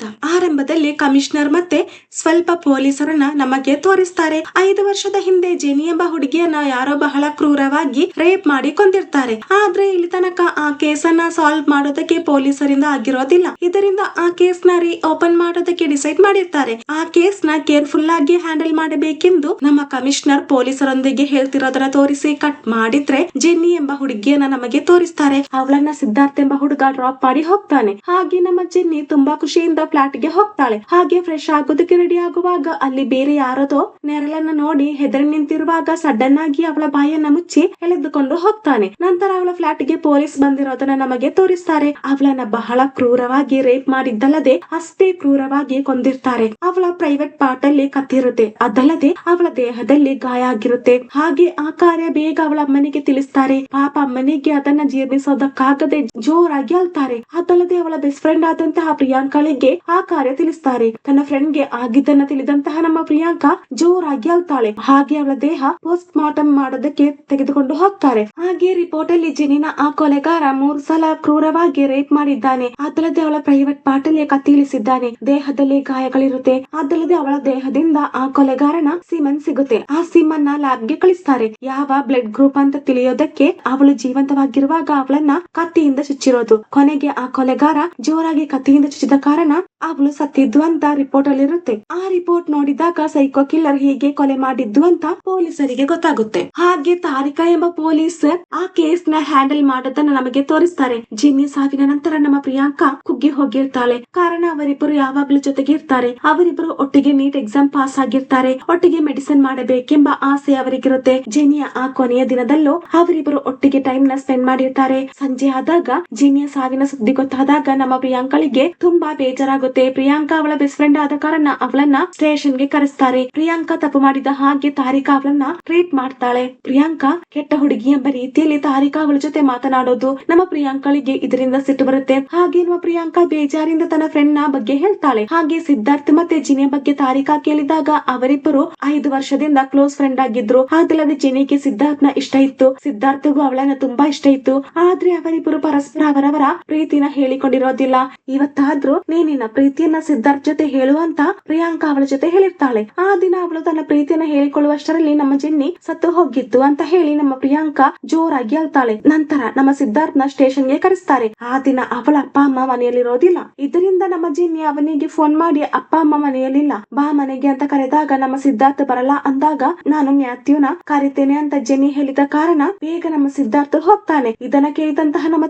ಅಂತ ಆರಂಭದಲ್ಲಿ ಕಮಿಷನರ್ ಮತ್ತೆ ಸ್ವಲ್ಪ ಪೊಲೀಸರನ್ನ ನಮಗೆ ತೋರಿಸ್ತಾರೆ. 5 ವರ್ಷದ ಹಿಂದೆ ಜೆನಿ ಎಂಬ ಹುಡುಗಿಯನ್ನ ಯಾರೋ ಬಹಳ ಕ್ರೂರವಾಗಿ ರೇಪ್ ಮಾಡಿ ಕೊಂದಿರ್ತಾರೆ. ಆದ್ರೆ ಇಲ್ಲಿ ತನಕ ಆ ಕೇಸನ್ನ ಸಾಲ್ವ್ ಮಾಡೋದಕ್ಕೆ ಪೊಲೀಸರಿಂದ ಆಗಿರೋದಿಲ್ಲ. ಇದರಿಂದ ಆ ಕೇಸ್ ನ ಓಪನ್ ಮಾಡೋದಕ್ಕೆ ಡಿಸೈಡ್ ಮಾಡಿರ್ತಾರೆ. ಆ ಕೇಸ್ ನ ಕೇರ್ಫುಲ್ ಆಗಿ ಹ್ಯಾಂಡಲ್ ಮಾಡಬೇಕೆಂದು ನಮ್ಮ ಕಮಿಷನರ್ ಪೊಲೀಸರೊಂದಿಗೆ ಹೇಳ್ತಿರೋದನ್ನ ತೋರಿಸಿ ಕಟ್ ಮಾಡಿದ್ರೆ ಜೆನ್ನಿ ಎಂಬ ಹುಡುಗಿಯನ್ನ ನಮಗೆ ತೋರಿಸ್ತಾರೆ. ಅವಳನ್ನ ಸಿದ್ಧಾರ್ಥ್ ಎಂಬ ಹುಡುಗ ಡ್ರಾಪ್ ಮಾಡಿ ಹೋಗ್ತಾನೆ. ಹಾಗೆ ನಮ್ಮ ಜೆನ್ನಿ ತುಂಬಾ ಖುಷಿಯಿಂದ ಫ್ಲಾಟ್ ಗೆ ಹೋಗ್ತಾಳೆ. ಹಾಗೆ ಫ್ರೆಶ್ ಆಗೋದಕ್ಕೆ ರೆಡಿ ಆಗುವಾಗ ಅಲ್ಲಿ ಬೇರೆ ಯಾರದೋ ನೆರಳನ್ನ ನೋಡಿ ಹೆದರಿ ನಿಂತಿರುವಾಗ ಸಡನ್ ಆಗಿ ಅವಳ ಬಾಯನ್ನ ಮುಚ್ಚಿ ಎಳೆದುಕೊಂಡು ಹೋಗ್ತಾನೆ. ನಂತರ ಅವಳ ಫ್ಲಾಟ್ ಗೆ ಪೊಲೀಸ್ ಬಂದಿರೋದನ್ನ ನಮಗೆ ತೋರಿಸ್ತಾರೆ. ಅವಳನ್ನ ಬಹಳ ಕ್ರೂರವಾಗಿ ರೇಪ್ ಮಾಡಿದ್ದಲ್ಲದೆ ಅಷ್ಟೇ ಕ್ರೂರವಾಗಿ ಕೊಂದಿರ್ತಾರೆ. ಅವಳ ಪ್ರೈವೇಟ್ ಪಾರ್ಟ್ ಅಲ್ಲಿ ಕತ್ತಿರುತ್ತೆ. ಅದಲ್ಲದೆ ಅವಳ ದೇಹದಲ್ಲಿ ಗಾಯ ಆಗಿರುತ್ತೆ. ಹಾಗೆ ಆ ಕಾರ್ಯ ಬೇಗ ಅವಳ ಅಮ್ಮನಿಗೆ ತಿಳಿಸ್ತಾರೆ. ಪಾಪ ಅಮ್ಮನಿಗೆ ಅದನ್ನ ಜೀರ್ಣಿಸೋದಕ್ಕಾಗದೆ ಜೋರಾಗಿ ಅಳ್ತಾರೆ. ಅದಲ್ಲದೆ ಅವಳ ಬೆಸ್ಟ್ ಫ್ರೆಂಡ್ ಆದಂತಹ ಪ್ರಿಯಾಂಕಳಿಗೆ ಆ ಕಾರ್ಯ ತಿಳಿಸ್ತಾರೆ. ತನ್ನ ಫ್ರೆಂಡ್ ಗೆ ಆಗಿದ್ದನ್ನ ತಿಳಿದಂತಹ ನಮ್ಮ ಪ್ರಿಯಾಂಕಾ ಜೋರಾಗಿ ಅಳ್ತಾಳೆ. ಹಾಗೆ ಅವಳ ದೇಹ ಪೋಸ್ಟ್ ಮಾರ್ಟಮ್ ಮಾಡೋದಕ್ಕೆ ತೆಗೆದುಕೊಂಡು ಹೋಗ್ತಾರೆ. ಹಾಗೆ ರಿಪೋರ್ಟ್ ಅಲ್ಲಿ ಜೆನಿನ ಆ ಕೊಲೆಗಾರ 3 ಸಲ ಕ್ರೂರವಾಗಿ ರೇಪ್ ಮಾಡಿದ್ದಾನೆ. ಅದಲ್ಲದೆ ಅವಳ ಪ್ರೈವೇಟ್ ಪಾರ್ಟ್ ಅಲ್ಲಿ ಕತ್ತಿಳಿಸಿದ್ದಾನೆ. ದೇಹದಲ್ಲಿ ಗಾಯಗಳಿರುತ್ತೆ. ಅದಲ್ಲದೆ ಅವಳ ದೇಹದಿಂದ ಆ ಕೊಲೆಗಾರನ ಸಿಮನ್ ಸಿಗುತ್ತೆ. ಆ ಸಿಮನ್ನ ಲ್ಯಾಬ್ ಗೆ ಕಳಿಸ್ತಾರೆ. ಯಾವ ಬ್ಲಡ್ ಗ್ರೂಪ್ ಅಂತ ತಿಳಿಯೋದಕ್ಕೆ. ಅವಳು ಜೀವಂತವಾಗಿರುವಾಗ ಅವಳನ್ನ ಕತ್ತಿಯಿಂದ ಚುಚ್ಚಿರೋದು. ಕೊನೆಗೆ ಆ ಕೊಲೆಗಾರ ಜೋರಾಗಿ ಕತ್ತಿಯಿಂದ ಚುಚ್ಚಿದ ಕಾರಣ ಅವಳು ಸತ್ತಿದ್ದು ಅಂತ ರಿಪೋರ್ಟ್ ಅಲ್ಲಿ ಇರುತ್ತೆ. ಆ ರಿಪೋರ್ಟ್ ನೋಡಿದಾಗ ಸೈಕೋ ಕಿಲ್ಲರ್ ಹೀಗೆ ಕೊಲೆ ಮಾಡಿದ್ದು ಅಂತ ಪೊಲೀಸರಿಗೆ ಗೊತ್ತಾಗುತ್ತೆ. ಹಾಗೆ ತಾರಿಕಾ ಎಂಬ ಪೊಲೀಸ್ ಆ ಕೇಸ್ ನ ಹ್ಯಾಂಡಲ್ ಮಾಡೋದನ್ನ ನಮಗೆ ತೋರಿಸ್ತಾರೆ. ಜೆನ್ನಿ ಸಾವಿನ ನಂತರ ನಮ್ಮ ಪ್ರಿಯಾಂಕಾ ಕುಗ್ಗಿ ಹೋಗಿರ್ತಾಳೆ. ಕಾರಣ ಅವರಿಬ್ಬರು ಯಾವಾಗ್ಲೂ ಜೊತೆಗೆ ಇರ್ತಾರೆ. ಅವರಿಬ್ಬರು ಒಟ್ಟಿಗೆ ನೀಟ್ ಎಕ್ಸಾಮ್ ಪಾಸ್ ಆಗಿರ್ತಾರೆ. ಒಟ್ಟಿಗೆ ಮೆಡಿಸಿನ್ ಮಾಡಬೇಕೆಂಬ ಆಸೆ ಅವರಿಗಿರುತ್ತೆ. ಜೆನ್ನಿಯ ಆ ಕೊನೆಯ ದಿನದಲ್ಲೂ ಅವರಿಬ್ಬರು ಒಟ್ಟಿಗೆ ಟೈಮ್ ನ ಸ್ಪೆಂಡ್ ಮಾಡಿರ್ತಾರೆ. ಸಂಜೆ ಆದಾಗ ಜೆನ್ನಿಯ ಸಾವಿನ ಸುದ್ದಿ ಗೊತ್ತಾದಾಗ ನಮ್ಮ ಪ್ರಿಯಾಂಕಳಿಗೆ ತುಂಬಾ ಬೇಜಾರಾಗುತ್ತೆ. ಪ್ರಿಯಾಂಕಾ ಅವಳ ಬೆಸ್ಟ್ ಫ್ರೆಂಡ್ ಆದ ಕಾರಣ ಅವಳನ್ನ ಸ್ಟೇಷನ್ ಗೆ ಕರೆಸ್ತಾರೆ. ಪ್ರಿಯಾಂಕಾ ತಪ್ಪು ಮಾಡಿದ ಹಾಗೆ ತಾರಿಕಾ ಅವಳನ್ನ ಟ್ರೀಟ್ ಮಾಡ್ತಾಳೆ. ಪ್ರಿಯಾಂಕಾ ಕೆಟ್ಟ ಹುಡುಗಿ ಎಂಬ ರೀತಿಯಲ್ಲಿ ತಾರಿಕಾ ಅವಳ ಜೊತೆ ಮಾತನಾಡೋದು ನಮ್ಮ ಪ್ರಿಯಾಂಕಳಿಗೆ ಇದರಿಂದ ಸಿಟ್ಟು ಬರುತ್ತೆ. ಹಾಗೆ ನಮ್ಮ ಪ್ರಿಯಾಂಕಾ ಬೇಜಾರಿಂದ ತನ್ನ ಫ್ರೆಂಡ್ ನ ಬಗ್ಗೆ ಹೇಳ್ತಾಳೆ. ಹಾಗೆ ಸಿದ್ಧಾರ್ಥ್ ಮತ್ತೆ ಜಿನಿಯ ಬಗ್ಗೆ ತಾರಿಕಾ ಕೇಳಿದಾಗ ಅವರಿಬ್ಬರು 5 ವರ್ಷದಿಂದ ಕ್ಲೋಸ್ ಫ್ರೆಂಡ್ ಆಗಿದ್ರು. ಅದಲ್ಲದೆ ಜಿನಿಗೆ ಸಿದ್ಧಾರ್ಥ್ ನ ಇಷ್ಟ ಇತ್ತು. ಸಿದ್ಧಾರ್ಥ್ಗೂ ಅವಳನ್ನ ತುಂಬಾ ಇಷ್ಟ ಇತ್ತು. ಆದ್ರೆ ಅವರಿಬ್ಬರು ಪರಸ್ಪರ ಅವರವರ ಪ್ರೀತಿನ ಹೇಳಿಕೊಂಡಿರೋದಿಲ್ಲ. ಇವತ್ತಾದ್ರೂ ನೀನಿನ ಪ್ರೀತಿಯನ್ನ ಸಿದ್ಧಾರ್ಥ್ ಜೊತೆ ಹೇಳುವಂತ ಪ್ರಿಯಾಂಕಾ ಅವಳ ಜೊತೆ ಹೇಳಿರ್ತಾಳೆ. ಆ ದಿನ ಅವಳು ತನ್ನ ಪ್ರೀತಿಯನ್ನ ಹೇಳಿಕೊಳ್ಳುವಷ್ಟರಲ್ಲಿ ನಮ್ಮ ಜೆನ್ನಿ ಸತ್ತು ಹೋಗಿತ್ತು ಅಂತ ಹೇಳಿ ನಮ್ಮ ಪ್ರಿಯಾಂಕಾ ಜೋರಾಗಿ ಅಳ್ತಾಳೆ. ನಂತರ ನಮ್ಮ ಸಿದ್ಧಾರ್ಥ್ ನ ಸ್ಟೇಷನ್ ಗೆ ಕರೆಸ್ತಾರೆ. ಆ ದಿನ ಅವಳ ಅಪ್ಪ ಅಮ್ಮ ಮನೆಯಲ್ಲಿರೋದಿಲ್ಲ. ಇದರಿಂದ ನಮ್ಮ ಜೆನ್ನಿ ಅವನಿಗೆ ಫೋನ್ ಮಾಡಿ ಅಪ್ಪ ಅಮ್ಮ ಮನೆಯಲ್ಲಿಲ್ಲ, ಬಾ ಮನೆಗೆ ಅಂತ ಕರೆದಾಗ ನಮ್ಮ ಸಿದ್ಧಾರ್ಥ್ ಬರಲ್ಲ ಅಂದಾಗ ನಾನು ಮ್ಯಾಥ್ಯೂನ ಕರಿತೇನೆ ಅಂತ ಜೆನ್ನಿ ಹೇಳಿದ ಕಾರಣ ಬೇಗ ನಮ್ಮ ಸಿದ್ಧಾರ್ಥ್ ಹೋಗ್ತಾನೆ. ಇದನ್ನ ಕೇಳಿದಂತಹ ನಮ್ಮ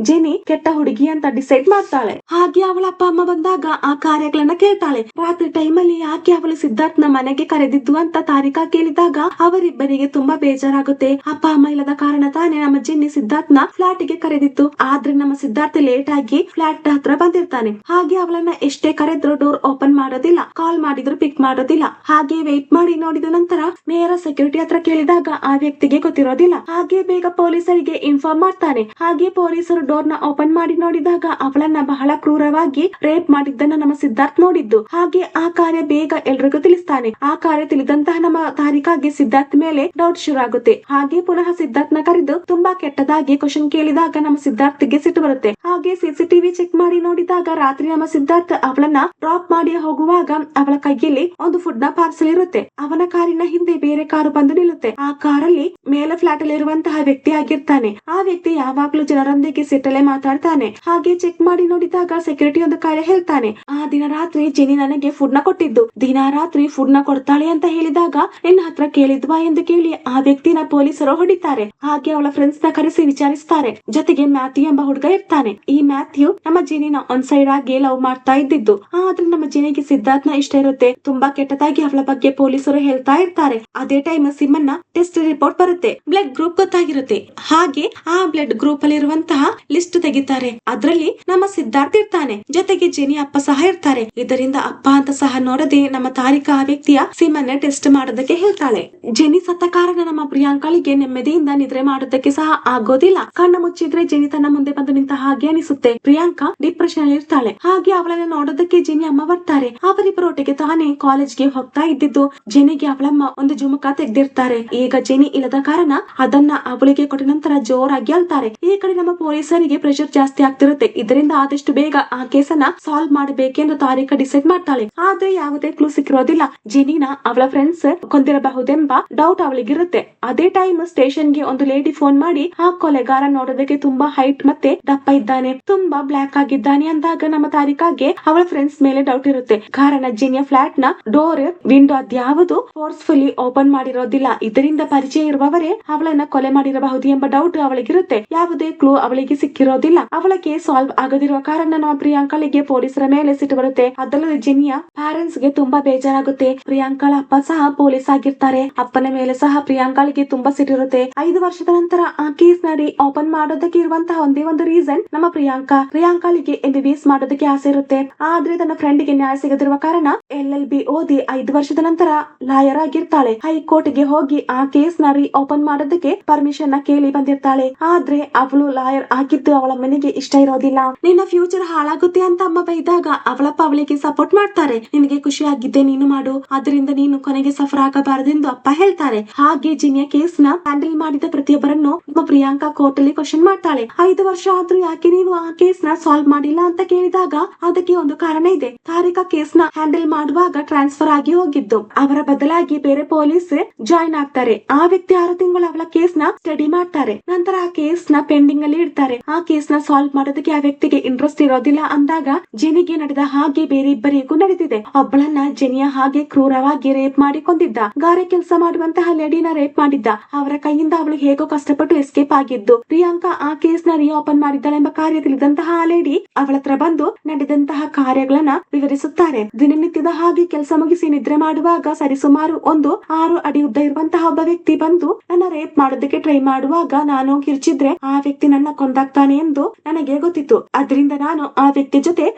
ಜೆನ್ನಿ ಕೆಟ್ಟ ಹುಡುಗಿ ಅಂತ ಡಿಸೈಡ್ ಮಾಡ್ತಾಳೆ. ಹಾಗೆ ಅವಳ ಅಪ್ಪ ಅಮ್ಮ ಬಂದಾಗ ಆ ಕಾರ್ಯಗಳನ್ನ ಕೇಳ್ತಾಳೆ. ರಾತ್ರಿ ಟೈಮ್ ಅಲ್ಲಿ ಯಾಕೆ ಅವಳು ಸಿದ್ಧಾರ್ಥ್ ನ ಮನೆಗೆ ಕರೆದಿದ್ದು ಅಂತ ತಾರಿಕಾ ಕೇಳಿದಾಗ ಅವರಿಬ್ಬರಿಗೆ ತುಂಬಾ ಬೇಜಾರಾಗುತ್ತೆ. ಅಪ್ಪ ಅಮ್ಮ ಇಲ್ಲದ ಕಾರಣ ತಾನೇ ನಮ್ಮ ಜೆನ್ನಿ ಸಿದ್ಧಾರ್ಥ್ ನ ಫ್ಲಾಟ್ ಗೆ ಕರೆದಿತ್ತು. ಆದ್ರೆ ನಮ್ಮ ಸಿದ್ಧಾರ್ಥ್ ಲೇಟ್ ಆಗಿ ಫ್ಲಾಟ್ ಹತ್ರ ಬಂದಿರ್ತಾನೆ. ಹಾಗೆ ಅವಳನ್ನ ಎಷ್ಟೇ ಕರೆದ್ರು ಡೋರ್ ಓಪನ್ ಮಾಡೋದಿಲ್ಲ, ಕಾಲ್ ಮಾಡಿದ್ರು ಪಿಕ್ ಮಾಡೋದಿಲ್ಲ. ಹಾಗೆ ವೇಟ್ ಮಾಡಿ ನೋಡಿದ ನಂತರ ನೇರ ಸೆಕ್ಯೂರಿಟಿ ಹತ್ರ ಕೇಳಿದಾಗ ಆ ವ್ಯಕ್ತಿಗೆ ಗೊತ್ತಿರೋದಿಲ್ಲ. ಹಾಗೆ ಬೇಗ ಪೊಲೀಸರಿಗೆ ಇನ್ಫಾರ್ಮ್ ಮಾಡ್ತಾನೆ. ಹಾಗೆ ಪೊಲೀಸರು ಡೋರ್ ನ ಓಪನ್ ಮಾಡಿ ನೋಡಿದಾಗ ಅವಳನ್ನ ಬಹಳ ಕ್ರೂರವಾಗಿ ರೇಪ್ ಮಾಡಿದ್ದನ್ನ ನಮ್ಮ ಸಿದ್ಧಾರ್ಥ್ ನೋಡಿದ್ದು. ಹಾಗೆ ಆ ಕಾರ್ಯ ಬೇಗ ಎಲ್ರಿಗೂ ತಿಳಿಸ್ತಾನೆ. ಆ ಕಾರ್ಯ ತಿಳಿದಂತಹ ನಮ್ಮ ತಾರಿಕಾಗೆ ಸಿದ್ಧಾರ್ಥ್ ಮೇಲೆ ಡೌಟ್ ಶುರು ಆಗುತ್ತೆ. ಹಾಗೆ ಪುನಃ ಸಿದ್ಧಾರ್ಥ್ ನ ಕರೆದು ತುಂಬಾ ಕೆಟ್ಟದಾಗಿ ಕ್ವಶನ್ ಕೇಳಿದಾಗ ನಮ್ಮ ಸಿದ್ಧಾರ್ಥ್ ಗೆ ಸಿಟ್ಟು ಬರುತ್ತೆ. ಹಾಗೆ ಸಿಸಿಟಿವಿ ಚೆಕ್ ಮಾಡಿ ನೋಡಿದಾಗ ರಾತ್ರಿ ನಮ್ಮ ಸಿದ್ಧಾರ್ಥ್ ಅವಳನ್ನ ಡ್ರಾಪ್ ಮಾಡಿ ಹೋಗುವಾಗ ಅವಳ ಕೈಯಲ್ಲಿ ಒಂದು ಫುಡ್ ನ ಪಾರ್ಸಲ್ ಇರುತ್ತೆ. ಅವನ ಕಾರಿನ ಹಿಂದೆ ಬೇರೆ ಕಾರು ಬಂದು ನಿಲ್ಲುತ್ತೆ. ಆ ಕಾರಲ್ಲಿ ಮೇಲೆ ಫ್ಲಾಟ್ ಅಲ್ಲಿ ಇರುವಂತಹ ವ್ಯಕ್ತಿ ಆಗಿರ್ತಾನೆ. ಆ ವ್ಯಕ್ತಿ ಯಾವಾಗ್ಲೂ ಜನರೊಂದಿಗೆ ಸಿಟ್ಟಲ್ಲೇ ಮಾತಾಡ್ತಾನೆ. ಹಾಗೆ ಚೆಕ್ ಮಾಡಿ ನೋಡಿದಾಗ ಸೆಕ್ಯೂರಿಟಿ ಒಂದು ಕಾರ್ಯ ಹೇಳ್ತಾನೆ. ಆ ದಿನ ರಾತ್ರಿ ಜೆನಿ ನನಗೆ ಫುಡ್ ನ ಕೊಟ್ಟಿದ್ದು. ದಿನ ರಾತ್ರಿ ಫುಡ್ ನ ಕೊಡ್ತಾಳೆ ಅಂತ ಹೇಳಿದಾಗ ನಿನ್ನ ಹತ್ರ ಕೇಳಿದ್ವಾ ಎಂದು ಕೇಳಿ ಆ ವ್ಯಕ್ತಿನ ಪೊಲೀಸರು ಹೊಡಿತಾರೆ. ಹಾಗೆ ಅವಳ ಫ್ರೆಂಡ್ಸ್ ನ ಕರೆಸಿ ವಿಚಾರಿಸ್ತಾರೆ. ಜೊತೆಗೆ ಮ್ಯಾಥ್ಯೂ ಎಂಬ ಹುಡುಗ ಇರ್ತಾನೆ. ಈ ಮ್ಯಾಥ್ಯೂ ನಮ್ಮ ಜೆನಿನ ಒಂದ್ ಸೈಡ್ ಆಗಿ ಲವ್ ಮಾಡ್ತಾ ಇದ್ದಿದ್ದು. ಆದ್ರೆ ನಮ್ಮ ಜೆನಿಗೆ ಸಿದ್ಧಾರ್ಥ್ ನ ಇಷ್ಟ ಇರುತ್ತೆ. ತುಂಬಾ ಕೆಟ್ಟದಾಗಿ ಅವಳ ಬಗ್ಗೆ ಪೊಲೀಸರು ಹೇಳ್ತಾ ಇರ್ತಾರೆ. ಅದೇ ಟೈಮ್ ಸಿಮನ್ನ ಟೆಸ್ಟ್ ರಿಪೋರ್ಟ್ ಬರುತ್ತೆ. ಬ್ಲಡ್ ಗ್ರೂಪ್ ಗೊತ್ತಾಗಿರುತ್ತೆ. ಹಾಗೆ ಆ ಬ್ಲಡ್ ಗ್ರೂಪ್ ಅಲ್ಲಿ ಇರುವಂತಹ ಲಿಸ್ಟ್ ತೆಗಿತಾರೆ. ಅದ್ರಲ್ಲಿ ನಮ್ಮ ಸಿದ್ಧಾರ್ಥ್ ಇರ್ತಾನೆ. ಜೊತೆಗೆ ಜೆನಿ ಅಪ್ಪ ಸಹ ಇರ್ತಾರೆ. ಇದರಿಂದ ಅಪ್ಪ ಅಂತ ಸಹ ನೋಡದೆ ನಮ್ಮ ತಾರಿಕಾ ಆ ವ್ಯಕ್ತಿಯ ಸಿಮನ್ನ ಟೆಸ್ಟ್ ಮಾಡೋದಕ್ಕೆ ಹೇಳ್ತಾಳೆ. ಜೆನಿ ಸತ್ತ ಕಾರಣ ನಮ್ಮ ಪ್ರಿಯಾಂಕಳಿಗೆ ನೆಮ್ಮದಿಯಿಂದ ನಿದ್ರೆ ಮಾಡೋದಕ್ಕೆ ಸಹ ಆಗೋದಿಲ್ಲ. ಕಣ್ಣು ಮುಚ್ಚಿದ್ರೆ ಜೆನಿ ತನ್ನ ಮುಂದೆ ಬಂದು ನಿಂತ ಹಾಗೆ ಅನಿಸುತ್ತೆ. ಪ್ರಿಯಾಂಕಾ ಡಿಪ್ರೆಷನ್ ಅಲ್ಲಿ ಇರ್ತಾಳೆ. ಹಾಗೆ ಅವಳನ್ನ ನೋಡೋದಕ್ಕೆ ಜೆನಿ ಅಮ್ಮ ಬರ್ತಾರೆ. ಅವರಿಬ್ಬರು ಒಟ್ಟಿಗೆ ತಾನೇ ಕಾಲೇಜ್ಗೆ ಹೋಗ್ತಾ ಇದ್ದಿದ್ದು. ಜೆನಿಗೆ ಅವಳಮ್ಮ ಒಂದು ಜುಮುಕ ತೆಗ್ದಿರ್ತಾರೆ. ಈಗ ಜೆನಿ ಇಲ್ಲದ ಕಾರಣ ಅದನ್ನ ಅವಳಿಗೆ ಕೊಟ್ಟ ನಂತರ ಜೋರಾಗಿ ಅಳ್ತಾರೆ. ಈ ಕಡೆ ನಮ್ಮ ಪೊಲೀಸರಿಗೆ ಪ್ರೆಷರ್ ಜಾಸ್ತಿ ಆಗ್ತಿರುತ್ತೆ. ಇದರಿಂದ ಆದಷ್ಟು ಬೇಗ ಆ ಕೇಸನ್ನ ಸಾಲ್ವ್ ಮಾಡಬೇಕೆಂದು ತಾರಿಕಾ ಡಿಸೈಡ್ ಮಾಡ್ತಾಳೆ. ಆದ್ರೆ ಯಾವುದೇ ಕ್ಲೂ ಸಿಕ್ಕಿರೋದಿಲ್ಲ. ಜೆನಿನ ಅವಳ ಫ್ರೆಂಡ್ಸ್ ಕೊಂದಿರಬಹುದೆಂಬ ಡೌಟ್ ಅವಳಿಗಿರುತ್ತೆ. ಅದೇ ಟೈಮ್ ಸ್ಟೇಷನ್ ಗೆ ಒಂದು ಲೇಡಿ ಫೋನ್ ಮಾಡಿ ಆ ಕೊಲೆಗಾರ ನೋಡೋದಕ್ಕೆ ತುಂಬಾ ಹೈಟ್ ಮತ್ತೆ ದಪ್ಪ ಇದ್ದಾನೆ, ತುಂಬಾ ಬ್ಲಾಕ್ ಆಗಿದ್ದಾನೆ ಅಂದಾಗ ನಮ್ಮ ತಾರಿಕಾಗೆ ಅವಳ ಫ್ರೆಂಡ್ಸ್ ಮೇಲೆ ಡೌಟ್ ಇರುತ್ತೆ. ಕಾರಣ ಜೆನಿಯ ಫ್ಲಾಟ್ ನ ಡೋರ್ ವಿಂಡೋ ಅದ್ಯಾವುದು ಫೋರ್ಸ್ಫುಲಿ ಓಪನ್ ಮಾಡಿರೋದಿಲ್ಲ. ಇದರಿಂದ ಪರಿಚಯ ಇರುವವರೇ ಅವಳನ್ನ ಕೊಲೆ ಮಾಡಿರಬಹುದು ಎಂಬ ಡೌಟ್ ಅವಳಿಗಿರುತ್ತೆ. ಯಾವುದೇ ಕ್ಲೂ ಅವಳಿಗೆ ಸಿಕ್ಕಿರೋದಿಲ್ಲ. ಅವಳ ಕೇಸ್ ಸಾಲ್ವ್ ಆಗದಿರುವ ಕಾರಣ ನಮ್ಮ ಪ್ರಿಯಾಂಕಳಿಗೆ ಪೊಲೀಸರ ಮೇಲೆ ಸಿಟ್ಟು ಬರುತ್ತೆ. ಅದಲ್ಲದೆ ಜೆನಿಯ ಪ್ಯಾರೆಂಟ್ಸ್ ಗೆ ತುಂಬಾ ಬೇಜಾರಾಗುತ್ತೆ. ಪ್ರಿಯಾಂಕಳ ಅಪ್ಪ ಸಹ ಪೊಲೀಸ್ ಆಗಿರ್ತಾರೆ. ಅಪ್ಪನ ಮೇಲೆ ಸಹ ಪ್ರಿಯಾಂಕಳಿಗೆ ತುಂಬಾ ಸಿಟ್ಟಿರುತ್ತೆ. 5 ವರ್ಷದ ನಂತರ ಆ ಕೇಸ್ ನ ಓಪನ್ ಮಾಡೋದಕ್ಕೆ ಇರುವಂತಹ ಒಂದೇ ಒಂದು ರೀಸನ್ ನಮ್ಮ ಪ್ರಿಯಾಂಕಳಿಗೆ MBBS ಮಾಡೋದಕ್ಕೆ ಆಸೆ ಇರುತ್ತೆ. ಆದ್ರೆ ತನ್ನ ಫ್ರೆಂಡ್ ಗೆ ನ್ಯಾಯ ಸಿಗದಿರುವ ಕಾರಣ LLB ಓದಿ 5 ವರ್ಷದ ನಂತರ ಲಾಯರ್ ಆಗಿರ್ತಾಳೆ. ಹೈಕೋರ್ಟ್ ಗೆ ಹೋಗಿ ಆ ಕೇಸ್ ನ ಓಪನ್ ಮಾಡೋದಕ್ಕೆ ಪರ್ಮಿಷನ್ ನ ಕೇಳಿ ಬಂದಿರ್ತಾಳೆ. ಆದ್ರೆ ಅವಳು ಲಾಯರ್ ಆಗಿದ್ದು ಅವಳ ಮನೆಗೆ ಇಷ್ಟ ಇರೋದಿಲ್ಲ. ನಿನ್ನ ಫ್ಯೂಚರ್ ಹಾಳಾಗುತ್ತೆ ಅಂತ ಅಮ್ಮ ಬೈದಾಗ ಅವಳಪ್ಪ ಅವಳಿಗೆ ಸಪೋರ್ಟ್ ಮಾಡ್ತಾರೆ. ನಿನಗೆ ಖುಷಿ ಆಗಿದ್ದೆ ನೀನು ಮಾಡು, ಅದರಿಂದ ನೀನು ಕೊನೆಗೆ ಸಫರ್ ಆಗಬಾರದೆಂದು ಅಪ್ಪ ಹೇಳ್ತಾರೆ. ಹಾಗೆ ಜೆನಿಯ ಕೇಸ್ ನ ಹ್ಯಾಂಡಲ್ ಮಾಡಿದ ಪ್ರತಿಯೊಬ್ಬರನ್ನು ನಮ್ಮ ಪ್ರಿಯಾಂಕಾ ಕೋರ್ಟ್ ಅಲ್ಲಿ ಕ್ವಶನ್ ಮಾಡ್ತಾಳೆ. 5 ವರ್ಷ ಆದ್ರೂ ಯಾಕೆ ನೀವು ಆ ಕೇಸ್ ನ ಸಾಲ್ವ್ ಮಾಡಿಲ್ಲ ಅಂತ ಕೇಳಿದಾಗ ಅದಕ್ಕೆ ಒಂದು ಕಾರಣ ಇದೆ. ತಾರಿಕಾ ಕೇಸ್ ನ ಹ್ಯಾಂಡಲ್ ಮಾಡುವಾಗ ಟ್ರಾನ್ಸ್ಫರ್ ಆಗಿ ಹೋಗಿದ್ದು. ಅವರ ಬದಲಾಗಿ ಬೇರೆ ಪೊಲೀಸ್ ಜಾಯಿನ್ ಆಗ್ತಾರೆ. ಆ ವ್ಯಕ್ತಿ 6 ತಿಂಗಳು ಅವಳ ಕೇಸ್ ನ ಸ್ಟಡಿ ಮಾಡ್ತಾರೆ. ನಂತರ ಆ ಕೇಸ್ ನ ಪೆಂಡಿಂಗ್ ಅಲ್ಲಿ ಇಡ್ತಾರೆ. ಆ ಕೇಸ್ ನ ಸಾಲ್ವ್ ಮಾಡೋದಕ್ಕೆ ಆ ವ್ಯಕ್ತಿಗೆ ಇಂಟ್ರೆಸ್ಟ್ ಇರೋದಿಲ್ಲ ಅಂದಾಗ ಜೆನಿಗೆ ನಡೆದ ಹಾಗೆ ಬೇರೆ ಇಬ್ಬರಿಗೂ ನಡೆದಿದೆ. ಒಬ್ಬಳನ್ನ ಜೆನಿಯ ಹಾಗೆ ಕ್ರೂರವಾಗಿ ರೇಪ್ ಮಾಡಿ ಕೊಂದಿದ್ದ. ಗಾರೆ ಕೆಲಸ ಮಾಡುವಂತಹ ಲೇಡಿನ ರೇಪ್ ಮಾಡಿದ್ದ. ಅವರ ಕೈಯಿಂದ ಅವಳು ಹೇಗೋ ಕಷ್ಟಪಟ್ಟು ಎಸ್ಕೇಪ್ ಆಗಿದ್ದು. ಪ್ರಿಯಾಂಕಾ ಆ ಕೇಸ್ ನ ಓಪನ್ ಮಾಡಿದ್ದಾಳೆಂಬ ಕಾರ್ಯ ತಿಳಿದಂತಹ ಆ ಲೇಡಿ ಅವಳ ಹತ್ರ ಬಂದು ನಡೆದಂತಹ ಕಾರ್ಯಗಳನ್ನ ವಿವರಿಸುತ್ತಾರೆ. ದಿನನಿತ್ಯದ ಹಾಗೆ ಕೆಲಸ ಮುಗಿಸಿ ನಿದ್ರೆ ಮಾಡುವಾಗ ಸರಿಸುಮಾರು 6 ಅಡಿ ಉದ್ದ ಇರುವಂತಹ ಒಬ್ಬ ವ್ಯಕ್ತಿ ಬಂದು ನನ್ನ ರೇಪ್ ಮಾಡೋದಕ್ಕೆ ಟ್ರೈ ಮಾಡುವಾಗ ನಾನು ಕಿರ್ಚಿದ್ರೆ ಆ ವ್ಯಕ್ತಿ ನನ್ನ ಕೊಂದಾಗ್ತಾನೆ ಎಂದು ನನಗೆ ಗೊತ್ತಿತ್ತು. ಅದರಿಂದ ನಾನು ಆ ವ್ಯಕ್ತಿ ಜೊತೆ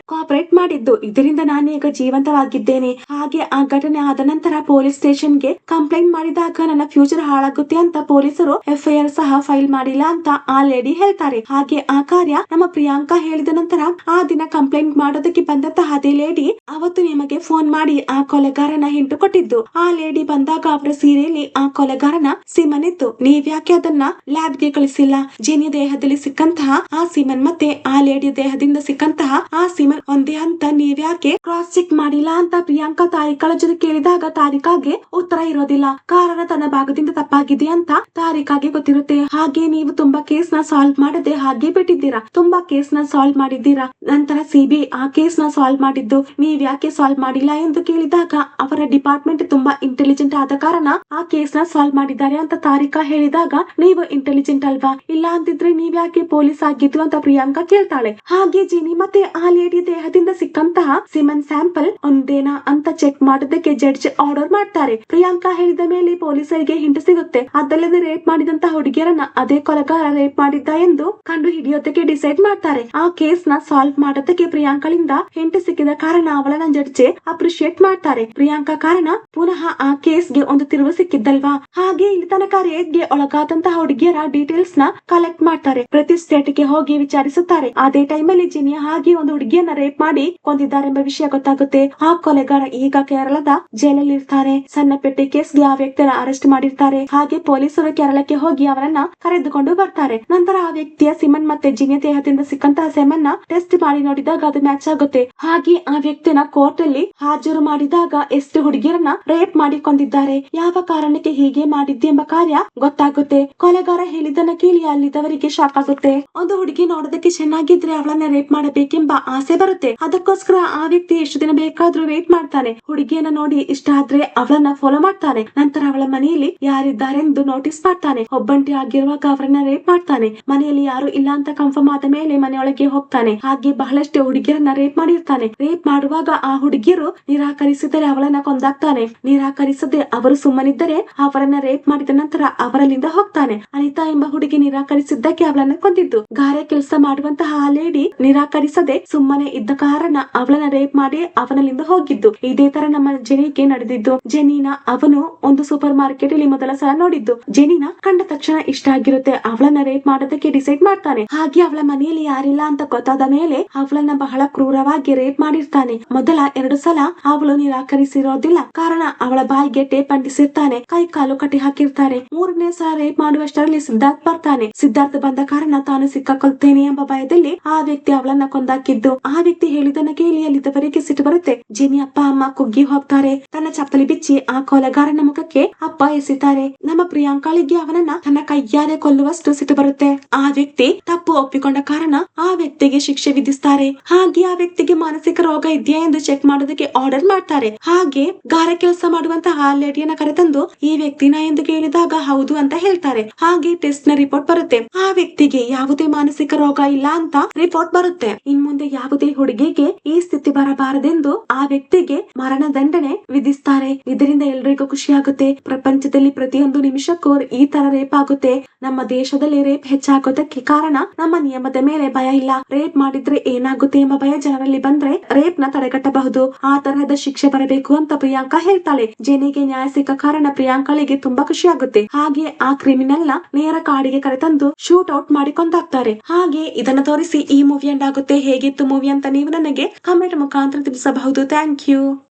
ಕೋಆಪರೇಟ್ ಮಾಡಿದ್ದು. ಇದರಿಂದ ನಾನೀಗ ಜೀವಂತವಾಗಿದ್ದೇನೆ. ಹಾಗೆ ಆ ಘಟನೆ ಆದ ನಂತರ ಪೊಲೀಸ್ ಸ್ಟೇಷನ್ ಗೆ ಕಂಪ್ಲೇಂಟ್ ಮಾಡಿದಾಗ ನನ್ನ ಫ್ಯೂಚರ್ ಹಾಳಾಗುತ್ತೆ ಅಂತ ಪೊಲೀಸರು FIR ಸಹ ಫೈಲ್ ಮಾಡಿಲ್ಲ ಅಂತ ಆ ಲೇಡಿ ಹೇಳ್ತಾರೆ. ಹಾಗೆ ಆ ಕಾರ್ಯ ನಮ್ಮ ಪ್ರಿಯಾಂಕಾ ಹೇಳಿದ ನಂತರ ಆ ದಿನ ಕಂಪ್ಲೇಂಟ್ ಮಾಡೋದಕ್ಕೆ ಬಂದಂತಹ ಅದೇ ಲೇಡಿ ಅವತ್ತು ನಿಮಗೆ ಫೋನ್ ಮಾಡಿ ಆ ಕೊಲೆಗಾರನ ಹಿಂಟು ಕೊಟ್ಟಿದ್ದು. ಆ ಲೇಡಿ ಬಂದಾಗ ಅವರ ಸೀರೆಯಲ್ಲಿ ಆ ಕೊಲೆಗಾರನ ಸಿಮನ್ ಇತ್ತು. ನೀವ್ಯಾಕೆ ಅದನ್ನ ಲ್ಯಾಬ್ ಗೆ ಕಳಿಸಿಲ್ಲ? ಜೆನಿ ದೇಹದಲ್ಲಿ ಸಿಕ್ಕಂತಹ ಆ ಸಿಮನ್ ಮತ್ತೆ ಆ ಲೇಡಿ ದೇಹದಿಂದ ಸಿಕ್ಕಂತಹ ಆ ಸಿಮನ್ ಒಂದೇ ಅಂತ ನೀವ್ಯಾಕೆ ಕ್ರಾಸ್ ಚೆಕ್ ಮಾಡಿಲ್ಲ ಅಂತ ಪ್ರಿಯಾಂಕಾ ತಾರಿಕಾಳ ಜೊತೆ ಕೇಳಿದಾಗ ತಾರಿಕಾಗೆ ಉತ್ತರ ಇರೋದಿಲ್ಲ. ಕಾರಣ ತನ್ನ ಭಾಗದಿಂದ ತಪ್ಪಾಗಿದೆ ಅಂತ ತಾರಿಕಾಗೆ ಗೊತ್ತಿರುತ್ತೆ. ಹಾಗೆ ನೀವು ತುಂಬಾ ಕೇಸ್ ನ ಸಾಲ್ವ್ ಮಾಡದೆ ಹಾಗೆ ಬಿಟ್ಟಿದ್ದೀರಾ. ತುಂಬಾ ಕೇಸ್ ನ ಸಾಲ್ವ್ ಮಾಡಿದ್ದೀರಾ. ನಂತರ CBI ಆ ಕೇಸ್ ನ ಸಾಲ್ವ್ ಮಾಡಿದ್ದು. ನೀವ್ ಯಾಕೆ ಸಾಲ್ವ್ ಮಾಡಿಲ್ಲ ಎಂದು ಕೇಳಿದಾಗ ಅವರ ಡಿಪಾರ್ಟ್ಮೆಂಟ್ ತುಂಬಾ ಇಂಟೆಲಿಜೆಂಟ್ ಆದ ಕಾರಣ ಆ ಕೇಸ್ ನ ಸಾಲ್ವ್ ಮಾಡಿದ್ದಾರೆ ಅಂತ ತಾರಿಕಾ ಹೇಳಿದಾಗ ನೀವು ಇಂಟೆಲಿಜೆಂಟ್ ಅಲ್ವಾ? ಇಲ್ಲ ಅಂತಿದ್ರೆ ನೀವ್ ಯಾಕೆ ಪೊಲೀಸ್ ಆಗಿದ್ದು ಅಂತ ಪ್ರಿಯಾಂಕಾ ಕೇಳ್ತಾಳೆ. ಹಾಗೆ ಜೆನಿ ಮತ್ತೆ ಆ ಲೇಡಿ ದೇಹದಿಂದ ಸಿಕ್ಕಂತಹ ಸಿಮನ್ ಸ್ಯಾಂಪಲ್ ಒಂದೇನಾ ಅಂತ ಚೆಕ್ ಮಾಡೋದಕ್ಕೆ ಜಡ್ಜ್ ಆರ್ಡರ್ ಮಾಡ್ತಾರೆ. ಪ್ರಿಯಾಂಕಾ ಹೇಳಿದ ಮೇಲೆ ಪೊಲೀಸರಿಗೆ ಹಿಂಟು ಸಿಗುತ್ತೆ. ಅದಲ್ಲದೆ ರೇಪ್ ಮಾಡಿದಂತಹ ಹುಡುಗಿಯರನ್ನ ಅದೇ ಕೊಲೆಗಾರ ರೇಪ್ ಮಾಡಿದ್ದ ಎಂದು ಕಂಡು ಹಿಡಿಯೋದಕ್ಕೆ ಡಿಸೈಡ್ ಮಾಡ್ತಾರೆ. ಆ ಕೇಸ್ ನ ಸಾಲ್ವ್ ಮಾಡೋದಕ್ಕೆ ಪ್ರಿಯಾಂಕಳಿಂದ ಹಿಂಟು ಸಿಕ್ಕಿದ ಕಾರಣ ಅವಳನ್ನ ಜಡ್ಜ್ ಅಪ್ರಿಶಿಯೇಟ್ ಮಾಡ್ತಾರೆ. ಪ್ರಿಯಾಂಕಾ ಕಾರಣ ಪುನಃ ಆ ಕೇಸ್ ಗೆ ಒಂದು ತಿರುವು ಸಿಕ್ಕಿದ್ದಲ್ವಾ? ಹಾಗೆ ಇಲ್ಲಿ ತನಕ ರೇಪ್ ಗೆ ಒಳಗಾದಂತಹ ಹುಡುಗಿಯರ ಡೀಟೇಲ್ಸ್ ನ ಕಲೆಕ್ಟ್ ಮಾಡ್ತಾರೆ. ಪ್ರತಿ ಸ್ಟೇಟ್ ಗೆ ಹೋಗಿ ವಿಚಾರಿಸುತ್ತಾರೆ. ಅದೇ ಟೈಮ್ ಅಲ್ಲಿ ಜೆನಿಯ ಹಾಗೆ ಒಂದು ಹುಡುಗಿಯನ್ನ ರೇಪ್ ಮಾಡಿ ಕೊಂದಿದ್ದಾರೆಂಬ ವಿಷಯ ಗೊತ್ತಾಗುತ್ತೆ. ಆ ಕೊಲೆಗಾರ ಈಗ ಕೇರಳದ ಜೈಲಲ್ಲಿ ಇರ್ತಾರೆ. ಸಣ್ಣ ಪೆಟ್ಟಿ ಕೇಸ್ಗೆ ಆ ವ್ಯಕ್ತಿಯನ್ನ ಅರೆಸ್ಟ್ ಮಾಡಿರ್ತಾರೆ. ಹಾಗೆ ಪೊಲೀಸರು ಕೇರಳಕ್ಕೆ ಹೋಗಿ ಅವರನ್ನ ಕರೆದುಕೊಂಡು ಬರ್ತಾರೆ. ನಂತರ ಆ ವ್ಯಕ್ತಿಯ ಸಿಮನ್ ಮತ್ತೆ ಜೆನಿಯ ದೇಹದಿಂದ ಸಿಕ್ಕಂತಹ ಸೆಮನ್ ನ ಟೆಸ್ಟ್ ಮಾಡಿ ನೋಡಿದಾಗ ಅದು ಮ್ಯಾಚ್ ಆಗುತ್ತೆ. ಹಾಗೆ ಆ ವ್ಯಕ್ತಿನ ಕೋರ್ಟ್ ಅಲ್ಲಿ ಹಾಜರು ಮಾಡಿದಾಗ ಎಷ್ಟು ಹುಡುಗಿಯರನ್ನ ರೇಪ್ ಮಾಡಿ ಕೊಂದಿದ್ದಾರೆ, ಯಾವ ಕಾರಣಕ್ಕೆ ಹೀಗೆ ಮಾಡಿದ್ದೆ ಎಂಬ ಕಾರ್ಯ ಗೊತ್ತಾಗುತ್ತೆ. ಕೊಲೆಗಾರ ಹೇಳಿದ್ದನ್ನ ಕೇಳಿ ಅಲ್ಲಿದ್ದವರಿಗೆ ಶಾಕ್ ಆಗುತ್ತೆ. ಒಂದು ಹುಡುಗಿ ನೋಡೋದಕ್ಕೆ ಚೆನ್ನಾಗಿದ್ರೆ ಅವಳನ್ನ ರೇಪ್ ಮಾಡಬೇಕೆಂಬ ಆಸೆ ಬರುತ್ತೆ. ಅದಕ್ಕೋಸ್ಕರ ಆ ವ್ಯಕ್ತಿ ಎಷ್ಟು ದಿನ ಬೇಕಾದ್ರೂ ವೇಟ್ ಮಾಡ್ತಾನೆ. ಹುಡುಗಿಯನ್ನ ನೋಡಿ ಇಷ್ಟ ಆದ್ರೆ ಅವಳನ್ನ ಫಾಲೋ ಮಾಡ್ತಾನೆ. ನಂತರ ಅವಳ ಮನೆಯಲ್ಲಿ ಯಾರಿದ್ದಾರೆಂದು ನೋಟಿಸ್ ಮಾಡ್ತಾನೆ. ಒಬ್ಬಂಟಿ ಆಗಿರುವಾಗ ಅವರನ್ನ ರೇಪ್ ಮಾಡ್ತಾನೆ. ಮನೆಯಲ್ಲಿ ಯಾರು ಇಲ್ಲ ಅಂತ ಕನ್ಫರ್ಮ್ ಆದ ಮೇಲೆ ಮನೆಯೊಳಗೆ ಹೋಗ್ತಾನೆ. ಹಾಗೆ ಬಹಳಷ್ಟು ಹುಡುಗಿಯರನ್ನ ರೇಪ್ ಮಾಡಿರ್ತಾನೆ. ರೇಪ್ ಮಾಡುವಾಗ ಆ ಹುಡುಗಿಯರು ನಿರಾಕರಿಸಿದರೆ ಅವಳನ್ನ ಕೊಂದಾಗ್ತಾನೆ. ನಿರಾಕರಿಸದೆ ಅವರು ಸುಮ್ಮನಿದ್ದರೆ ಅವರನ್ನ ರೇಪ್ ಮಾಡಿದ ನಂತರ ಅವರಲ್ಲಿಂದ ಹೋಗ್ತಾನೆ. ಅನಿತಾ ಎಂಬ ಹುಡುಗಿ ನಿರಾಕರಿಸಿದ್ದಕ್ಕೆ ಅವಳನ್ನ ಕೊಂದಿದ್ದು. ಗಾರೆ ಕೆಲಸ ಮಾಡುವಂತಹ ಆ ಲೇಡಿ ನಿರಾಕರಿಸದೆ ಸುಮ್ಮನೆ ಇದ್ದ ಕಾರಣ ಅವಳನ್ನ ರೇಪ್ ಮಾಡಿ ಅವನಲ್ಲಿಂದ ಹೋಗಿದ್ದು. ಇದೇ ತರ ನಮ್ಮ ಜೆನಿಗೆ ನಡೆದಿದ್ದು. ಜೆನಿನ ಅವನು ಒಂದು ಸೂಪರ್ ಮಾರ್ಕೆಟ್ ಅಲ್ಲಿ ಮೊದಲ ಸಲ ನೋಡಿದ್ದು. ಜೆನಿನ ಕಂಡ ತಕ್ಷಣ ಇಷ್ಟ ಆಗಿರುತ್ತೆ. ಅವಳನ್ನ ರೇಪ್ ಮಾಡೋದಕ್ಕೆ ಡಿಸೈಡ್ ಮಾಡ್ತಾನೆ. ಹಾಗೆ ಅವಳ ಮನೆಯಲ್ಲಿ ಯಾರಿಲ್ಲ ಅಂತ ಗೊತ್ತಾದ ಮೇಲೆ ಅವಳನ್ನ ಬಹಳ ಕ್ರೂರವಾಗಿ ರೇಪ್ ಮಾಡಿರ್ತಾನೆ. ಮೊದಲ 2 ಸಲ ಅವಳು ನಿರಾಕರಿಸಿರೋದಿಲ್ಲ. ಕಾರಣ ಅವಳ ಬಾಯಿಗೆ ಟೇಪ್ ಅಂಟಿಸಿರ್ತಾನೆ. ಕೈ ಕಾಲು ಕಟ್ಟಿ ಹಾಕಿರ್ತಾರೆ. 3ನೇ ಸಲ ರೇಪ್ ಮಾಡುವಷ್ಟರಲ್ಲಿ ಸಿದ್ಧಾರ್ಥ್ ಬರ್ತಾನೆ. ಸಿದ್ಧಾರ್ಥ್ ಬಂದ ಕಾರಣ ತಾನು ಸಿಕ್ಕಾಕೊಳ್ತೇನೆ ಎಂಬ ಭಯದಲ್ಲಿ ಆ ವ್ಯಕ್ತಿ ಅವಳನ್ನ ಕೊಂದಾಕಿದ್ದು. ಆ ವ್ಯಕ್ತಿ ಹೇಳಿದನ್ನ ಕೇಳಿ ಅಲ್ಲಿದ್ದವರಿಗೆ ಸಿಟ್ಟು ಬರುತ್ತೆ. ಜೆನಿ ಅಪ್ಪ ಅಮ್ಮ ಕುಗ್ಗಿ ಹೋಗ್ತಾರೆ. ತನ್ನ ಚಪ್ಪಲಿ ಬಿಚ್ಚಿ ಆ ಕೊಲೆಗಾರನ ಮುಖಕ್ಕೆ ಅಪ್ಪ ಎಸಿತಾರೆ. ನಮ್ಮ ಪ್ರಿಯಾಂಕಾಳಿಗೆ ಅವನನ್ನ ತನ್ನ ಕೈಯಾರೆ ಕೊಲ್ಲುವಷ್ಟು ಸಿಟ್ಟು ಬರುತ್ತೆ. ಆ ವ್ಯಕ್ತಿ ತಪ್ಪು ಒಪ್ಪಿಕೊಂಡ ಕಾರಣ ಆ ವ್ಯಕ್ತಿಗೆ ಶಿಕ್ಷೆ ವಿಧಿಸ್ತಾರೆ. ಹಾಗೆ ಆ ವ್ಯಕ್ತಿಗೆ ಮಾನಸಿಕ ರೋಗ ಇದೆಯಾ ಎಂದು ಚೆಕ್ ಮಾಡೋದಕ್ಕೆ ಆರ್ಡರ್ ಮಾಡ್ತಾರೆ. ಹಾಗೆ ಗಾರೆ ಕೆಲಸ ಮಾಡುವಂತಹ ಲೇಡಿಯನ್ನ ಕರೆತಂದು ಈ ವ್ಯಕ್ತಿನ ಎಂದು ಕೇಳಿದಾಗ ಹೌದು ಅಂತ ಹೇಳ್ತಾರೆ. ಹಾಗೆ ಟೆಸ್ಟ್ ನ ರಿಪೋರ್ಟ್ ಬರುತ್ತೆ. ಆ ವ್ಯಕ್ತಿಗೆ ಯಾವುದೇ ಮಾನಸಿಕ ರೋಗ ಇಲ್ಲ ಅಂತ ರಿಪೋರ್ಟ್ ಬರುತ್ತೆ. ಇನ್ ಮುಂದೆ ಯಾವುದೇ ಹುಡುಗಿಗೆ ಈ ಸ್ಥಿತಿ ಬರಬಾರದೆಂದು ಆ ವ್ಯಕ್ತಿಗೆ ಮರಣ ದಂಡನೆ ವಿಧಿಸ್ತಾರೆ. ಇದರಿಂದ ಎಲ್ರಿಗೂ ಖುಷಿ ಆಗುತ್ತೆ. ಪ್ರಪಂಚದಲ್ಲಿ ಪ್ರತಿಯೊಂದು ನಿಮಿಷಕ್ಕೂ ಈ ತರ ರೇಪ್ ಆಗುತ್ತೆ. ನಮ್ಮ ದೇಶದಲ್ಲಿ ರೇಪ್ ಹೆಚ್ಚಾಗೋದಕ್ಕೆ ಕಾರಣ ನಮ್ಮ ನಿಯಮದ ಮೇಲೆ ಭಯ ಇಲ್ಲ. ರೇಪ್ ಮಾಡಿದ್ರೆ ಏನಾಗುತ್ತೆ ಎಂಬ ಭಯ ಜನರಲ್ಲಿ ಬಂದ್ರೆ ರೇಪ್ ನ ತಡೆಗಟ್ಟಬಹುದು. ಆ ತರಹದ ಶಿಕ್ಷೆ ಬರಬೇಕು ಅಂತ ಪ್ರಿಯಾಂಕಾ ಹೇಳ್ತಾಳೆ. ಜೆನಿಗೆ ನ್ಯಾಯ ಸಿಕ್ಕ ಕಾರಣ ಪ್ರಿಯಾಂಕಾಳಿಗೆ ತುಂಬಾ ಖುಷಿ ಆಗುತ್ತೆ. ಹಾಗೆ ಆ ಕ್ರಿಮಿನಲ್ ನ ನೇರ ಕಾಡಿಗೆ ಕರೆತಂದು ಶೂಟ್ ಔಟ್ ಮಾಡಿ ಕೊಂದಾಕ್ತಾರೆ. ಹಾಗೆ ಇದನ್ನ ತೋರಿಸಿ ಈ ಮೂವಿ ಎಂಡ್ ಆಗುತ್ತೆ. ಹೇಗಿತ್ತು ಮೂವಿ ಅಂತ ನೀವು ನನಗೆ ಕಮೆಂಟ್ ಮುಖಾಂತರ ತಿಳಿಸಬಹುದು. Thank you.